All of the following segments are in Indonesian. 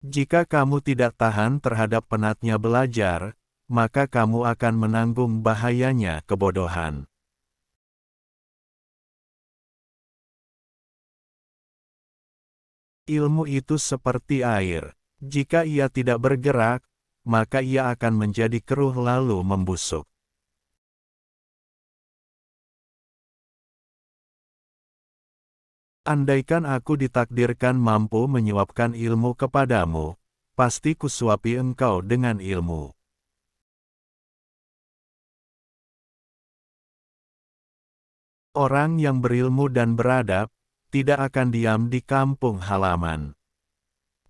Jika kamu tidak tahan terhadap penatnya belajar, maka kamu akan menanggung bahayanya kebodohan. Ilmu itu seperti air. Jika ia tidak bergerak, maka ia akan menjadi keruh lalu membusuk. Andaikan aku ditakdirkan mampu menyuapkan ilmu kepadamu, pasti kusuapi engkau dengan ilmu. Orang yang berilmu dan beradab, tidak akan diam di kampung halaman.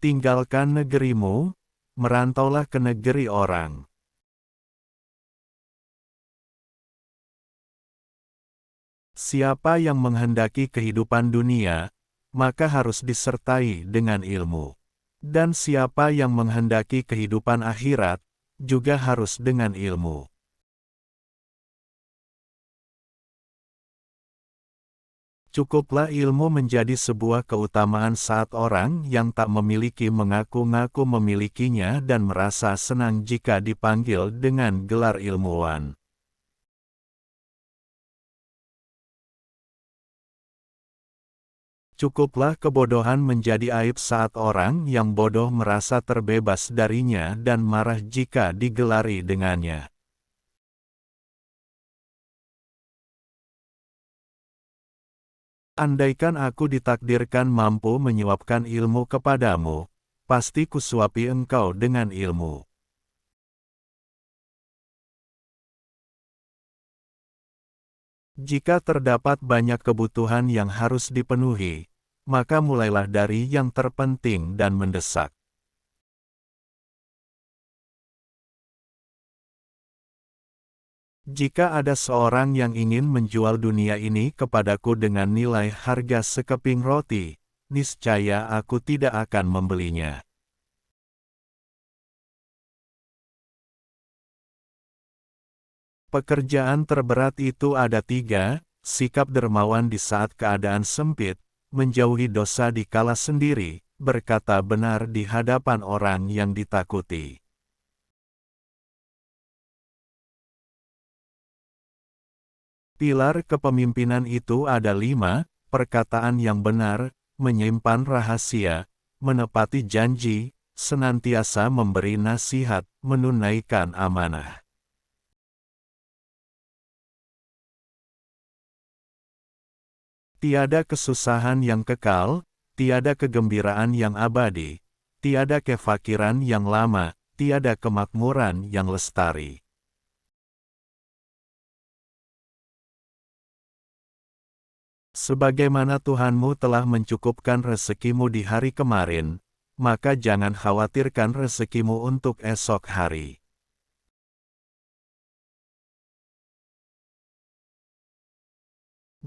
Tinggalkan negerimu, merantaulah ke negeri orang. Siapa yang menghendaki kehidupan dunia, maka harus disertai dengan ilmu. Dan siapa yang menghendaki kehidupan akhirat, juga harus dengan ilmu. Cukuplah ilmu menjadi sebuah keutamaan saat orang yang tak memiliki mengaku-ngaku memilikinya dan merasa senang jika dipanggil dengan gelar ilmuwan. Cukuplah kebodohan menjadi aib saat orang yang bodoh merasa terbebas darinya dan marah jika digelari dengannya. Andaikan aku ditakdirkan mampu menyuapkan ilmu kepadamu, pasti kusuapi engkau dengan ilmu. Jika terdapat banyak kebutuhan yang harus dipenuhi, maka mulailah dari yang terpenting dan mendesak. Jika ada seorang yang ingin menjual dunia ini kepadaku dengan nilai harga sekeping roti, niscaya aku tidak akan membelinya. Pekerjaan terberat itu ada 3, sikap dermawan di saat keadaan sempit, menjauhi dosa di kala sendiri, berkata benar di hadapan orang yang ditakuti. Pilar kepemimpinan itu ada 5, perkataan yang benar, menyimpan rahasia, menepati janji, senantiasa memberi nasihat, menunaikan amanah. Tiada kesusahan yang kekal, tiada kegembiraan yang abadi, tiada kefakiran yang lama, tiada kemakmuran yang lestari. Sebagaimana Tuhanmu telah mencukupkan rezekimu di hari kemarin, maka jangan khawatirkan rezekimu untuk esok hari.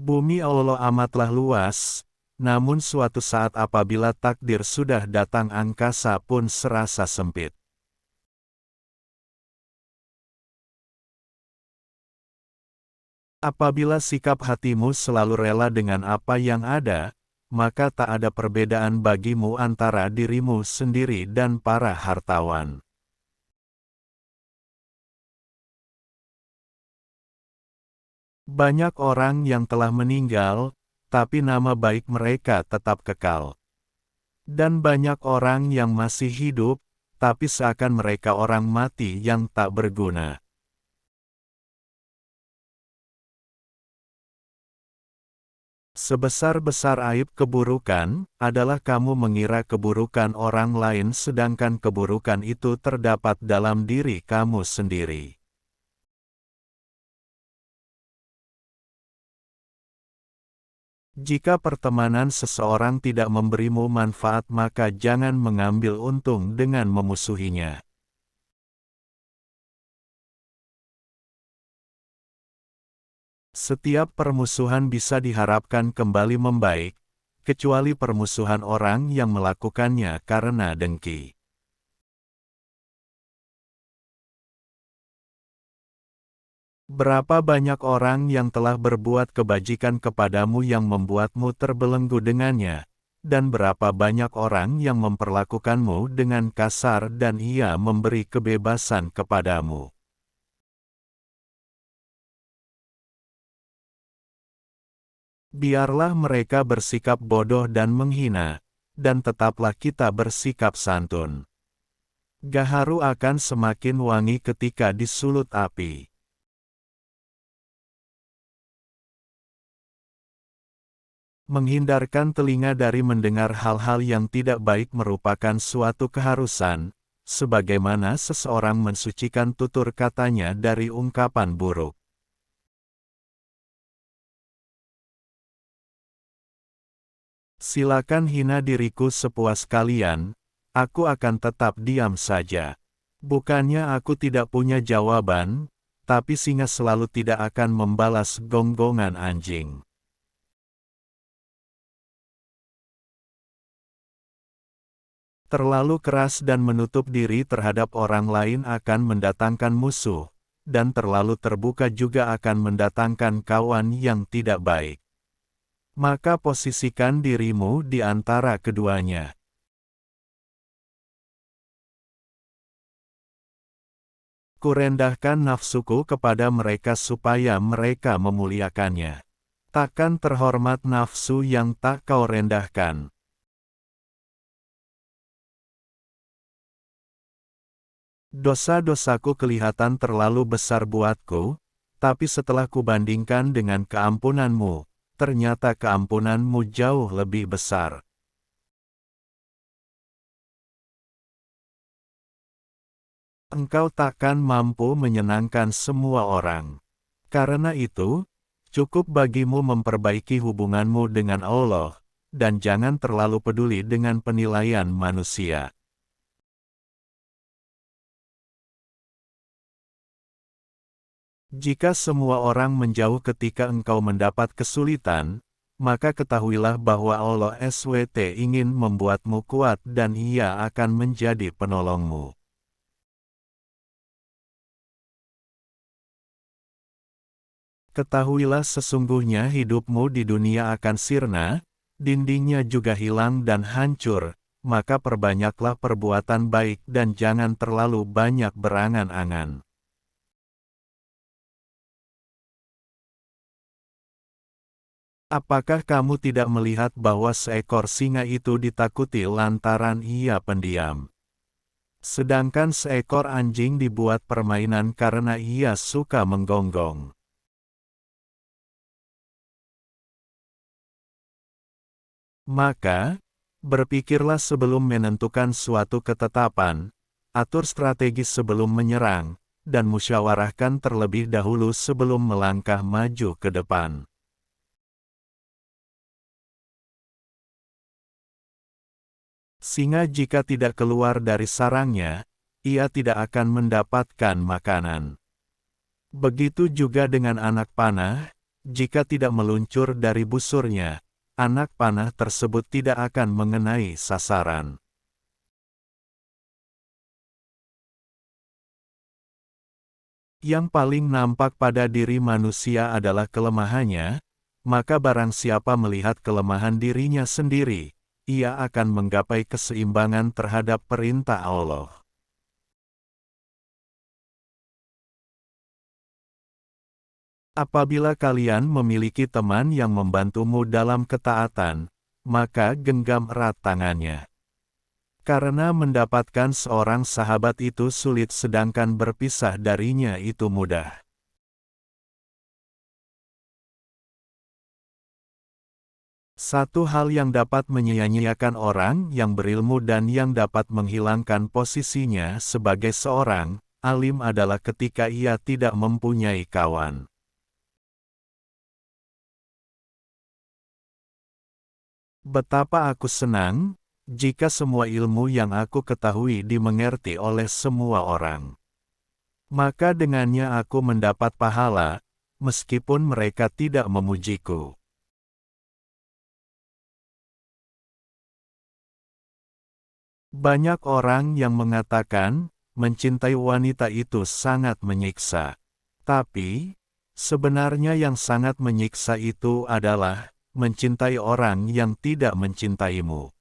Bumi Allah amatlah luas, namun suatu saat apabila takdir sudah datang angkasa pun serasa sempit. Apabila sikap hatimu selalu rela dengan apa yang ada, maka tak ada perbedaan bagimu antara dirimu sendiri dan para hartawan. Banyak orang yang telah meninggal, tapi nama baik mereka tetap kekal. Dan banyak orang yang masih hidup, tapi seakan mereka orang mati yang tak berguna. Sebesar-besar aib keburukan, adalah kamu mengira keburukan orang lain sedangkan keburukan itu terdapat dalam diri kamu sendiri. Jika pertemanan seseorang tidak memberimu manfaat maka jangan mengambil untung dengan memusuhinya. Setiap permusuhan bisa diharapkan kembali membaik, kecuali permusuhan orang yang melakukannya karena dengki. Berapa banyak orang yang telah berbuat kebajikan kepadamu yang membuatmu terbelenggu dengannya, dan berapa banyak orang yang memperlakukanmu dengan kasar dan ia memberi kebebasan kepadamu. Biarlah mereka bersikap bodoh dan menghina, dan tetaplah kita bersikap santun. Gaharu akan semakin wangi ketika disulut api. Menghindarkan telinga dari mendengar hal-hal yang tidak baik merupakan suatu keharusan, sebagaimana seseorang mensucikan tutur katanya dari ungkapan buruk. Silakan hina diriku sepuas kalian, aku akan tetap diam saja. Bukannya aku tidak punya jawaban, tapi singa selalu tidak akan membalas gonggongan anjing. Terlalu keras dan menutup diri terhadap orang lain akan mendatangkan musuh, dan terlalu terbuka juga akan mendatangkan kawan yang tidak baik. Maka posisikan dirimu di antara keduanya. Kurendahkan nafsuku kepada mereka supaya mereka memuliakannya. Takkan terhormat nafsu yang tak kau rendahkan. Dosa-dosaku kelihatan terlalu besar buatku, tapi setelah kubandingkan dengan keampunanmu, ternyata keampunanmu jauh lebih besar. Engkau takkan mampu menyenangkan semua orang. Karena itu, cukup bagimu memperbaiki hubunganmu dengan Allah, dan jangan terlalu peduli dengan penilaian manusia. Jika semua orang menjauh ketika engkau mendapat kesulitan, maka ketahuilah bahwa Allah SWT ingin membuatmu kuat dan Ia akan menjadi penolongmu. Ketahuilah sesungguhnya hidupmu di dunia akan sirna, dindingnya juga hilang dan hancur, maka perbanyaklah perbuatan baik dan jangan terlalu banyak berangan-angan. Apakah kamu tidak melihat bahwa seekor singa itu ditakuti lantaran ia pendiam? Sedangkan seekor anjing dibuat permainan karena ia suka menggonggong. Maka, berpikirlah sebelum menentukan suatu ketetapan, atur strategi sebelum menyerang, dan musyawarahkan terlebih dahulu sebelum melangkah maju ke depan. Singa jika tidak keluar dari sarangnya, ia tidak akan mendapatkan makanan. Begitu juga dengan anak panah, jika tidak meluncur dari busurnya, anak panah tersebut tidak akan mengenai sasaran. Yang paling nampak pada diri manusia adalah kelemahannya, maka barang siapa melihat kelemahan dirinya sendiri, ia akan menggapai keseimbangan terhadap perintah Allah. Apabila kalian memiliki teman yang membantumu dalam ketaatan, maka genggam erat tangannya. Karena mendapatkan seorang sahabat itu sulit sedangkan berpisah darinya itu mudah. Satu hal yang dapat menyia-nyiakan orang yang berilmu dan yang dapat menghilangkan posisinya sebagai seorang alim adalah ketika ia tidak mempunyai kawan. Betapa aku senang jika semua ilmu yang aku ketahui dimengerti oleh semua orang. Maka dengannya aku mendapat pahala, meskipun mereka tidak memujiku. Banyak orang yang mengatakan, mencintai wanita itu sangat menyiksa. Tapi, sebenarnya yang sangat menyiksa itu adalah, mencintai orang yang tidak mencintaimu.